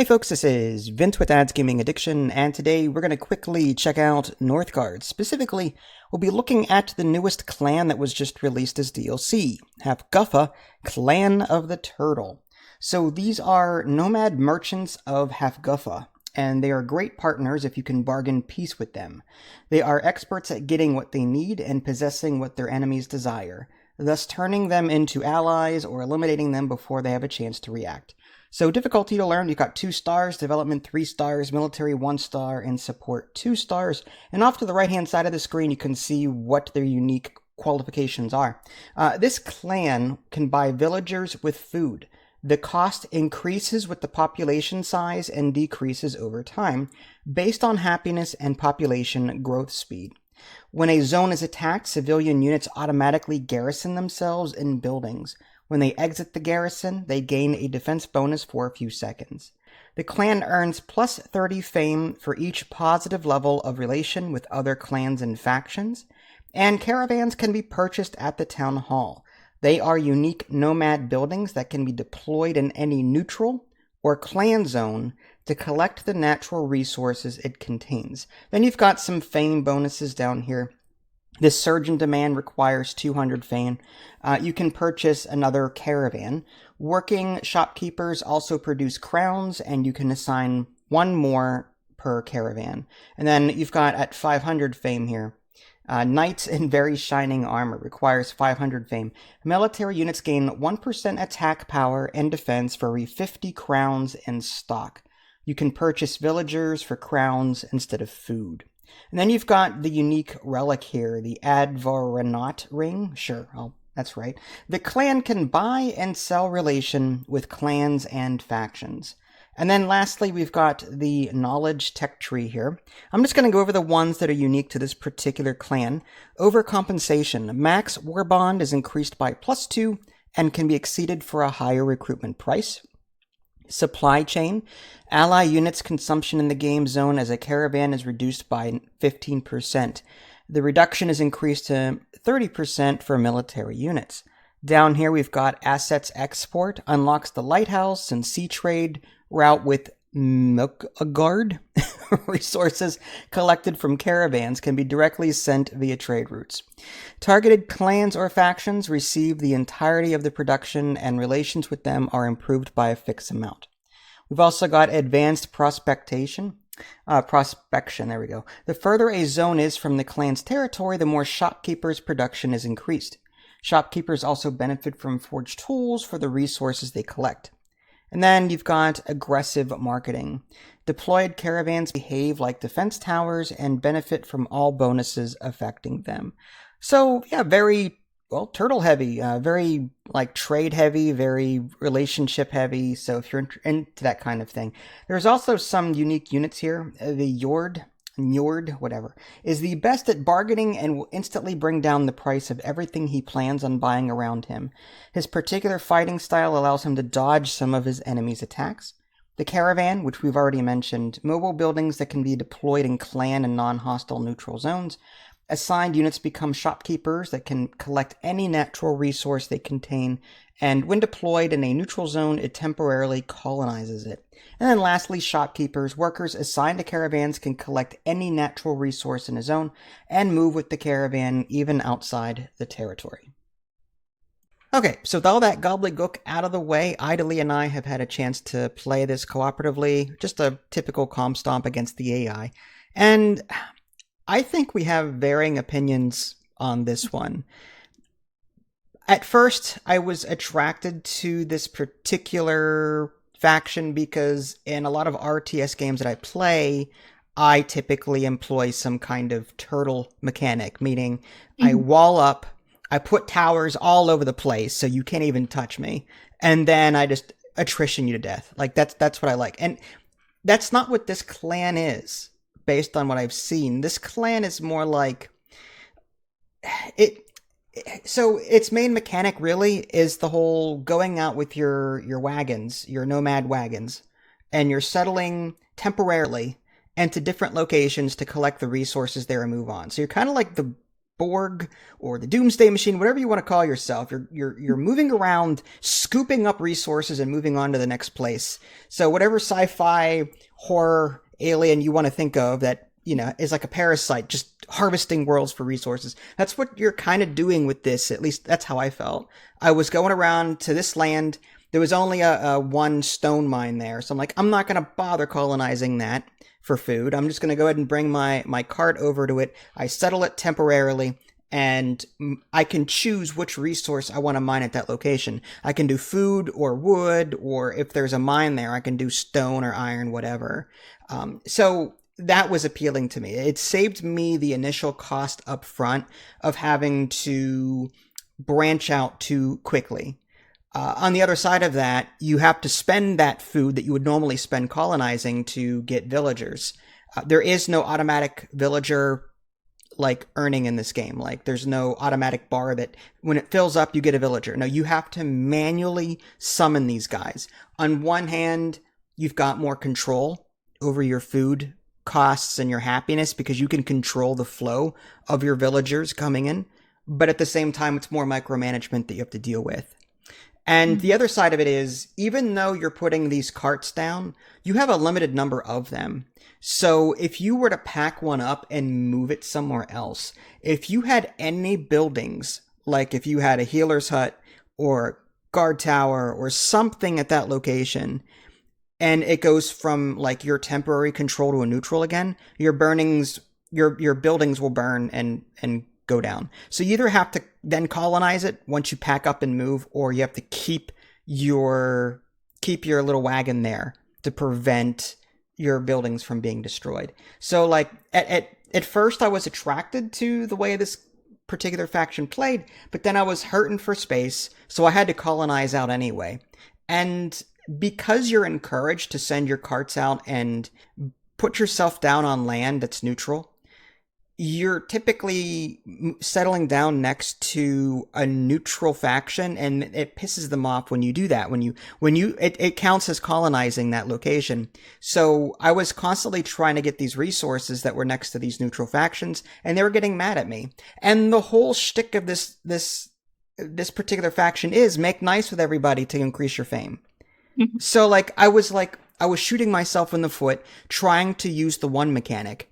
Hey folks, this is Vince with Ads Gaming Addiction, and today we're going to quickly check out Northgard. Specifically, we'll be looking at the newest clan that was just released as DLC, Hafgufa, Clan of the Turtle. So these are nomad merchants of Hafgufa, and they are great partners if you can bargain peace with them. They are experts at getting what they need and possessing what their enemies desire, thus turning them into allies or eliminating them before they have a chance to react. So difficulty to learn, you've got 2 stars, development 3 stars, military 1 star, and support 2 stars. And off to the right hand side of the screen you can see what their unique qualifications are. This clan can buy villagers with food. The cost increases with the population size and decreases over time, based on happiness and population growth speed. When a zone is attacked, civilian units automatically garrison themselves in buildings. When they exit the garrison, they gain a defense bonus for a few seconds. The clan earns plus 30 fame for each positive level of relation with other clans and factions, and caravans can be purchased at the town hall. They are unique nomad buildings that can be deployed in any neutral or clan zone to collect the natural resources it contains. Then you've got some fame bonuses down here. This surge in demand requires 200 fame. You can purchase another caravan. Working shopkeepers also produce crowns, and you can assign 1 more per caravan. And then you've got at 500 fame here. Knights in very shining armor requires 500 fame. Military units gain 1% attack power and defense for every 50 crowns in stock. You can purchase villagers for crowns instead of food. And then you've got the unique relic here, the Advaranot ring. Sure, that's right. The clan can buy and sell relation with clans and factions. And then lastly, we've got the knowledge tech tree here. I'm just going to go over the ones that are unique to this particular clan. Overcompensation. Max war bond is increased by +2 and can be exceeded for a higher recruitment price. Supply chain. Ally units consumption in the game zone as a caravan is reduced by 15%. The reduction is increased to 30% for military units. Down here we've got assets export, unlocks the lighthouse and sea trade route with Northgard. Resources collected from caravans can be directly sent via trade routes. Targeted clans or factions receive the entirety of the production, and relations with them are improved by a fixed amount. We've also got advanced prospection, there we go. The further a zone is from the clan's territory, the more shopkeepers' production is increased. Shopkeepers also benefit from forged tools for the resources they collect. And then you've got aggressive marketing. Deployed caravans behave like defense towers and benefit from all bonuses affecting them. So yeah, very, turtle heavy, very like trade heavy, very relationship heavy. So if you're into that kind of thing. There's also some unique units here. The Njord, whatever, is the best at bargaining and will instantly bring down the price of everything he plans on buying around him. His particular fighting style allows him to dodge some of his enemies' attacks. The caravan, which we've already mentioned, mobile buildings that can be deployed in clan and non-hostile neutral zones. Assigned units become shopkeepers that can collect any natural resource they contain, and when deployed in a neutral zone, it temporarily colonizes it. And then lastly, shopkeepers, workers assigned to caravans can collect any natural resource in a zone and move with the caravan even outside the territory. Okay, so with all that gobbledygook out of the way, Idly and I have had a chance to play this cooperatively, just a typical comp stomp against the AI. And I think we have varying opinions on this one. At first, I was attracted to this particular faction because in a lot of RTS games that I play, I typically employ some kind of turtle mechanic, meaning I wall up, I put towers all over the place so you can't even touch me, and then I just attrition you to death. Like that's what I like. And that's not what this clan is. Based on what I've seen, this clan is more like it. So its main mechanic really is the whole going out with your wagons, your nomad wagons, and you're settling temporarily into different locations to collect the resources there and move on. So you're kind of like the Borg or the Doomsday Machine, whatever you want to call yourself. You're moving around, scooping up resources and moving on to the next place. So whatever sci-fi, horror, alien you want to think of that, is like a parasite, just harvesting worlds for resources. That's what you're kind of doing with this. At least that's how I felt. I was going around to this land. There was only a one stone mine there. So I'm like, I'm not going to bother colonizing that for food. I'm just going to go ahead and bring my cart over to it. I settle it temporarily, and I can choose which resource I want to mine at that location. I can do food or wood, or if there's a mine there, I can do stone or iron, whatever. So that was appealing to me. It saved me the initial cost up front of having to branch out too quickly. On the other side of that, you have to spend that food that you would normally spend colonizing to get villagers. There is no automatic villager earning in this game. There's no automatic bar that when it fills up, you get a villager. No, you have to manually summon these guys. On one hand, you've got more control over your food costs and your happiness because you can control the flow of your villagers coming in. But at the same time, it's more micromanagement that you have to deal with. And the other side of it is, even though you're putting these carts down, you have a limited number of them. So if you were to pack one up and move it somewhere else, if you had any buildings, like if you had a healer's hut or guard tower or something at that location, and it goes from your temporary control to a neutral again, your buildings will burn and go down. So you either have to then colonize it once you pack up and move, or you have to keep your little wagon there to prevent your buildings from being destroyed. So at first I was attracted to the way this particular faction played, but then I was hurting for space, so I had to colonize out anyway. And because you're encouraged to send your carts out and put yourself down on land that's neutral, you're typically settling down next to a neutral faction, and it pisses them off when you do that. It counts as colonizing that location. So I was constantly trying to get these resources that were next to these neutral factions, and they were getting mad at me. And the whole shtick of this particular faction is make nice with everybody to increase your fame. So I was shooting myself in the foot trying to use the one mechanic,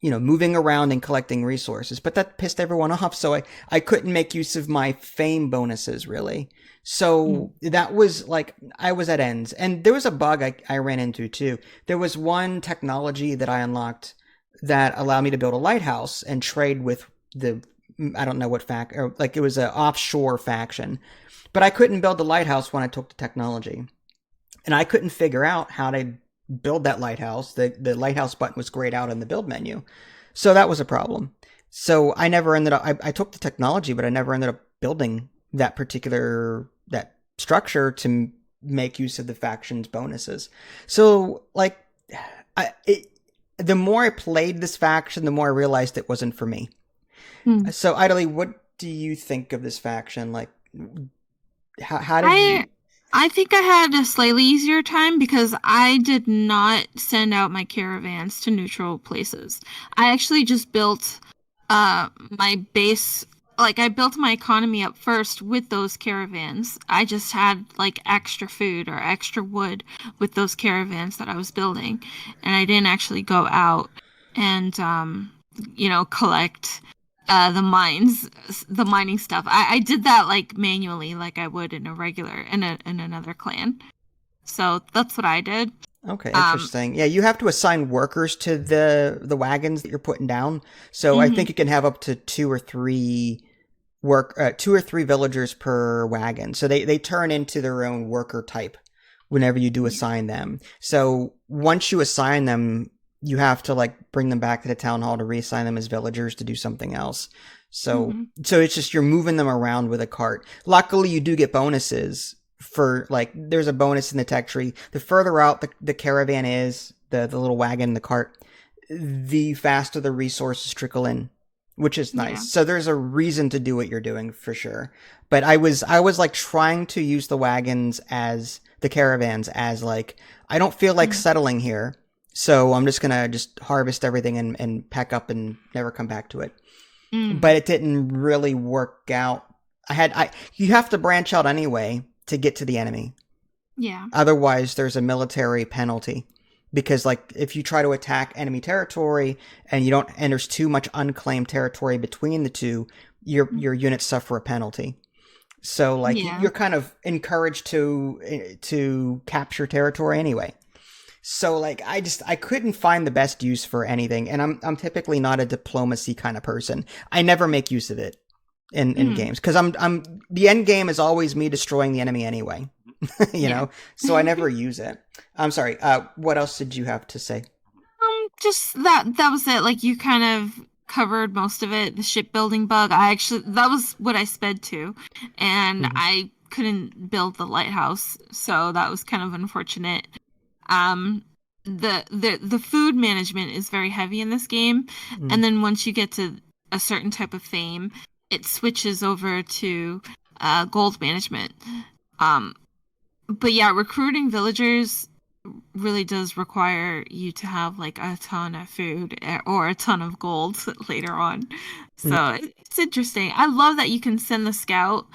moving around and collecting resources, but that pissed everyone off. So I couldn't make use of my fame bonuses really. So that was I was at ends. And there was a bug I ran into too. There was one technology that I unlocked that allowed me to build a lighthouse and trade with I don't know what it was an offshore faction, but I couldn't build the lighthouse when I took the technology. And I couldn't figure out how to build that lighthouse. The lighthouse button was grayed out in the build menu. So that was a problem. So I never ended up, I took the technology, but I never ended up building that structure to make use of the faction's bonuses. So the more I played this faction, the more I realized it wasn't for me. So Idly, what do you think of this faction? How did you... I think I had a slightly easier time because I did not send out my caravans to neutral places. I actually just built my base, I built my economy up first with those caravans. I just had extra food or extra wood with those caravans that I was building, and I didn't actually go out and collect the mining stuff. I did that manually, like I would in another clan. So that's what I did. Okay, interesting. Yeah, you have to assign workers to the wagons that you're putting down. So I think you can have up to two or three villagers per wagon. So they turn into their own worker type whenever you do assign them. So once you assign them, you have to bring them back to the town hall to reassign them as villagers to do something else. So it's just you're moving them around with a cart. Luckily, you do get bonuses for there's a bonus in the tech tree. The further out the caravan is, the little wagon, the cart, the faster the resources trickle in, which is nice. Yeah. So there's a reason to do what you're doing for sure. But I was trying to use the caravans as I don't feel like settling here. So I'm just going to harvest everything and pack up and never come back to it. but it didn't really work out. You have to branch out anyway to get to the enemy. Yeah. Otherwise, there's a military penalty. Because, like, if you try to attack enemy territory and there's too much unclaimed territory between the two, your units suffer a penalty. So, like, you're kind of encouraged to capture territory anyway. So, like, I couldn't find the best use for anything, and I'm typically not a diplomacy kind of person. I never make use of it in games because the end game is always me destroying the enemy anyway. you know, so I never use it. I'm sorry. What else did you have to say? Just that was it. Like, you kind of covered most of it. The shipbuilding bug. That was what I sped to, and I couldn't build the lighthouse, so that was kind of unfortunate. The food management is very heavy in this game, and then once you get to a certain type of fame, it switches over to gold management. But yeah, recruiting villagers really does require you to have like a ton of food or a ton of gold later on. So it's interesting. I love that you can send the scout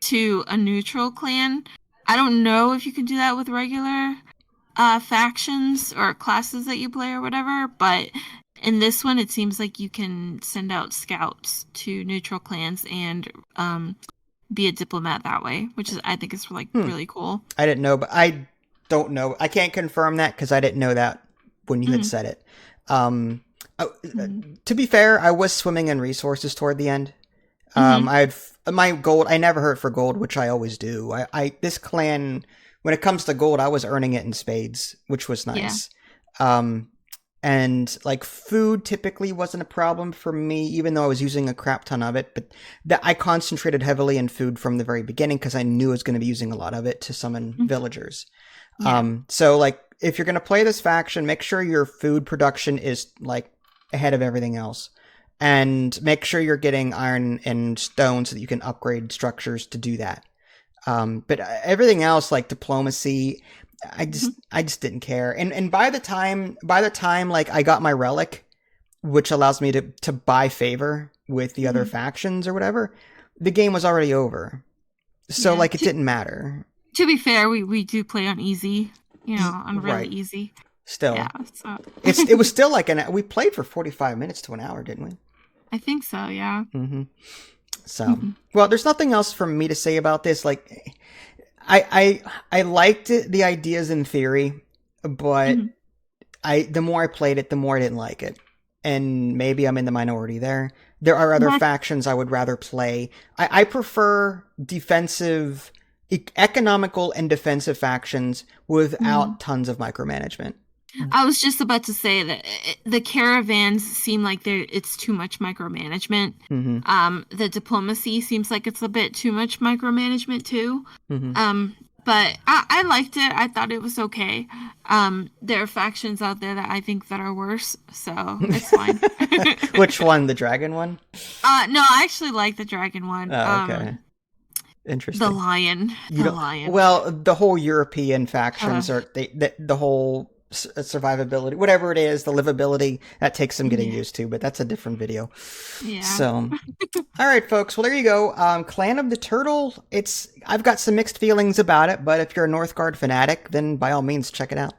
to a neutral clan. I don't know if you can do that with regular factions or classes that you play or whatever, but in this one it seems like you can send out scouts to neutral clans and be a diplomat that way, which is, I think, is like really cool. I didn't know, but I don't know. I can't confirm that because I didn't know that when you had said it. To be fair, I was swimming in resources toward the end. My gold. I never hurt for gold, which I always do. This clan, when it comes to gold, I was earning it in spades, which was nice. Yeah. And like food typically wasn't a problem for me, even though I was using a crap ton of it. But I concentrated heavily in food from the very beginning because I knew I was going to be using a lot of it to summon villagers. Yeah. So like if you're going to play this faction, make sure your food production is like ahead of everything else, and make sure you're getting iron and stone so that you can upgrade structures to do that. But everything else, like diplomacy, I just didn't care. And by the time like I got my relic, which allows me to buy favor with the other factions or whatever, the game was already over. So like it didn't matter. To be fair, we do play on easy, on really easy. Still. Yeah. So it was still like we played for 45 minutes to an hour, didn't we? I think so, yeah. So, well, there's nothing else for me to say about this. Like, I liked it, the ideas in theory, but the more I played it, the more I didn't like it. And maybe I'm in the minority there. There are other factions I would rather play. I prefer defensive, economical and defensive factions without tons of micromanagement. I was just about to say that the caravans seem like it's too much micromanagement. The diplomacy seems like it's a bit too much micromanagement too. But I liked it. I thought it was okay. There are factions out there that I think that are worse, so it's fine. Which one? The dragon one? No, I actually like the dragon one. Oh, okay. Interesting. The lion. Lion. Well, the whole European factions are the whole survivability, whatever it is, the livability, that takes some getting used to, but that's a different video. Yeah. So, all right, folks. Well, there you go. Clan of the Turtle. I've got some mixed feelings about it, but if you're a Northgard fanatic, then by all means, check it out.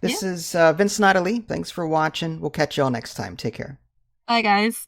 This is Vincent Ali. Thanks for watching. We'll catch you all next time. Take care. Bye, guys.